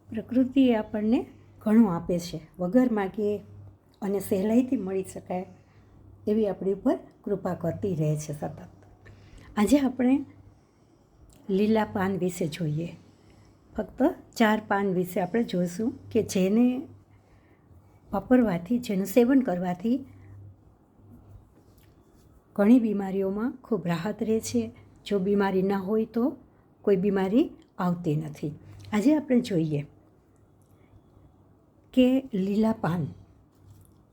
પ્રકૃતિએ આપણને ઘણું આપે છે, વગર માગીએ અને સહેલાઈથી મળી શકાય એવી આપણી ઉપર કૃપા કરતી રહે છે સતત. આજે આપણે લીલા પાન વિશે જોઈએ. ફક્ત 4 પાન વિશે આપણે જોઈશું કે જેને વાપરવાથી, જેનું સેવન કરવાથી ઘણી બીમારીઓમાં ખૂબ રાહત રહે છે. જો બીમારી ન હોય તો કોઈ બીમારી આવતી નથી. આજે આપણે જોઈએ કે લીલા પાન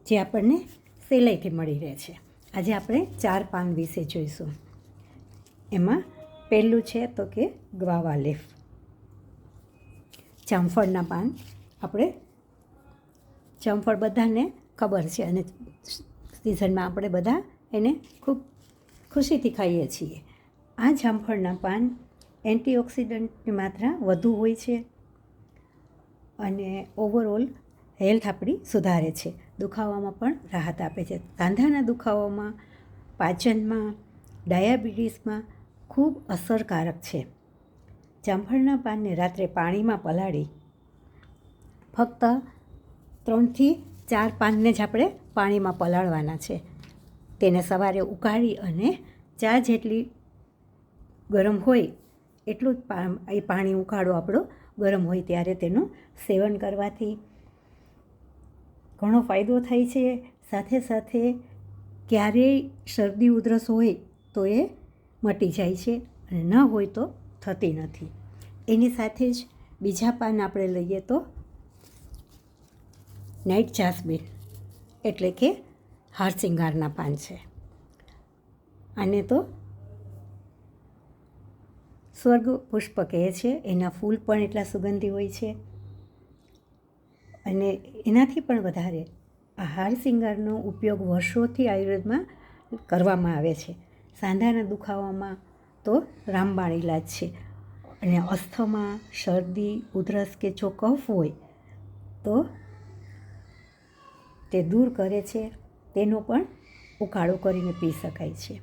જે આપણને સહેલાઈથી મળી રહે છે. આજે આપણે 4 પાન વિશે જોઈશું. એમાં પહેલું છે તો કે ગ્વાવા લીફ, જામફળના પાન. આપણે જામફળ બધાને ખબર છે અને સિઝનમાં આપણે બધા એને ખૂબ ખુશીથી ખાઈએ છીએ. આ જામફળના પાન એન્ટીઓક્સિડન્ટની માત્રા વધુ હોય છે અને ઓવરઓલ હેલ્થ આપણી સુધારે છે. દુખાવામાં પણ રાહત આપે છે. સાંધાના દુખાવામાં, પાચનમાં, ડાયાબિટીસમાં ખૂબ અસરકારક છે. જામફળના પાનને રાત્રે પાણીમાં પલાળી ફક્ત 3 થી 4 પાનને જ આપણે પાણીમાં પલાળવાના છે. તેને સવારે ઉકાળી અને ચા જેટલી ગરમ હોય એટલું જ એ પાણી ઉકાળો આપણો ગરમ હોય ત્યારે તેનું સેવન કરવાથી ઘણો ફાયદો થાય છે. સાથે સાથે ક્યારેય શરદી ઉધરસ હોય તો એ મટી જાય છે અને ન હોય તો થતી નથી. એની સાથે જ બીજા પાન આપણે લઈએ તો નાઇટ જાસ્મીન એટલે કે હારશિંગારના પાન છે. આને તો સ્વર્ગ પુષ્પ કહે છે. એના ફૂલ પણ એટલા સુગંધી હોય છે અને એનાથી પણ વધારે આ હારશિંગારનો ઉપયોગ વર્ષોથી આયુર્વેદમાં કરવામાં આવે છે. સાંધાના દુખાવામાં તો રામબાણ ઇલાજ છે અને અસ્થમા, શરદી, ઉધરસ કે જો કફ હોય તો તે દૂર કરે છે. તેનો પણ ઉકાળો કરીને પી શકાય છે.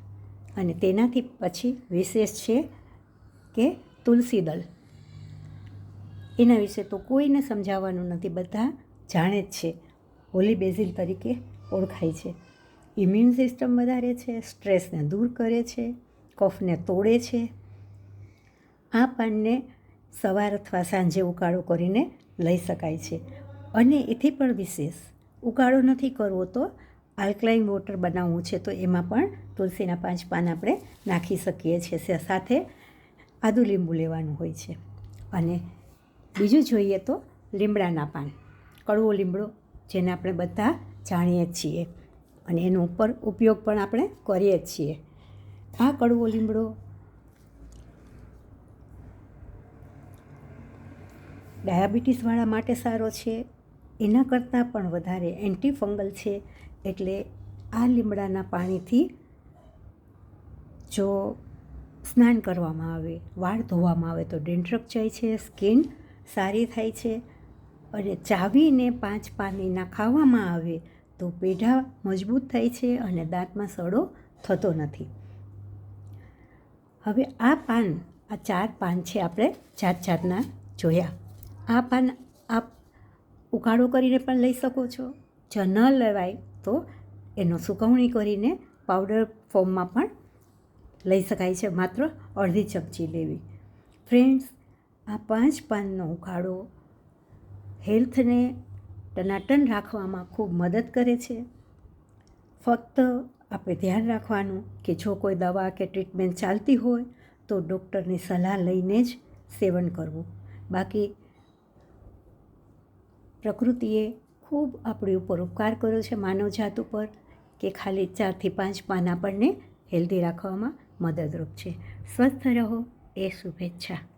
અને તેનાથી પછી વિશેષ છે કે તુલસી દળ. એના વિશે તો કોઈને સમજાવવાનું નથી, બધા જાણે જ છે. હોલી બેઝિલ તરીકે ઓળખાય છે. ઇમ્યુન સિસ્ટમ વધારે છે, સ્ટ્રેસને દૂર કરે છે, કફને તોડે છે. આ પાનને સવાર અથવા સાંજે ઉકાળો કરીને લઈ શકાય છે. અને એથી પણ વિશેષ ઉકાળો નથી કરવો તો આલ્કલાઇન વોટર બનાવવું છે તો એમાં પણ તુલસીના 5 પાન આપણે નાખી શકીએ છીએ. સાથે આદુ લીંબુ લેવાનું હોય છે. અને બીજું જોઈએ તો લીમડાના પાન, કડવો લીમડો જેને આપણે બધા જાણીએ જ છીએ અને એનો ઉપર ઉપયોગ પણ આપણે કરીએ જ છીએ. આ કડવો લીમડો ડાયાબિટીસવાળા માટે સારો છે. એના કરતાં પણ વધારે એન્ટીફંગલ છે. એટલે આ લીમડાના પાણીથી જો સ્નાન કરવામાં આવે, વાળ ધોવામાં આવે તો ડેન્ડ્રફ જાય છે, સ્કિન સારી થાય છે. અને ચાવીને 5 પાન એના ખાવામાં આવે તો પેઢા મજબૂત થાય છે અને દાંતમાં સડો થતો નથી. હવે આ 4 પાન છે આપણે જાત જાતના જોયા. આ પાન આપ ઉકાળો કરીને પણ લઈ શકો છો. જો ન લેવાય તો એનો સુકવણી કરીને પાવડર ફોર્મમાં પણ લઈ શકાય છે. માત્ર અડધી ચમચી લેવી. ફ્રેન્ડ્સ, આ 5 પાનનો ઉકાળો હેલ્થને ટનાટન રાખવામાં ખૂબ મદદ કરે છે. ફક્ત આપણે ધ્યાન રાખવાનું કે જો કોઈ દવા કે ટ્રીટમેન્ટ ચાલતી હોય તો ડૉક્ટરની સલાહ લઈને જ સેવન કરવું. બાકી પ્રકૃતિએ ખૂબ આપણી ઉપર ઉપકાર કર્યો છે માનવજાત ઉપર કે ખાલી 4 થી 5 પાન આપણને હેલ્ધી રાખવામાં મદદરૂપ છે. સ્વસ્થ રહો એ શુભેચ્છા.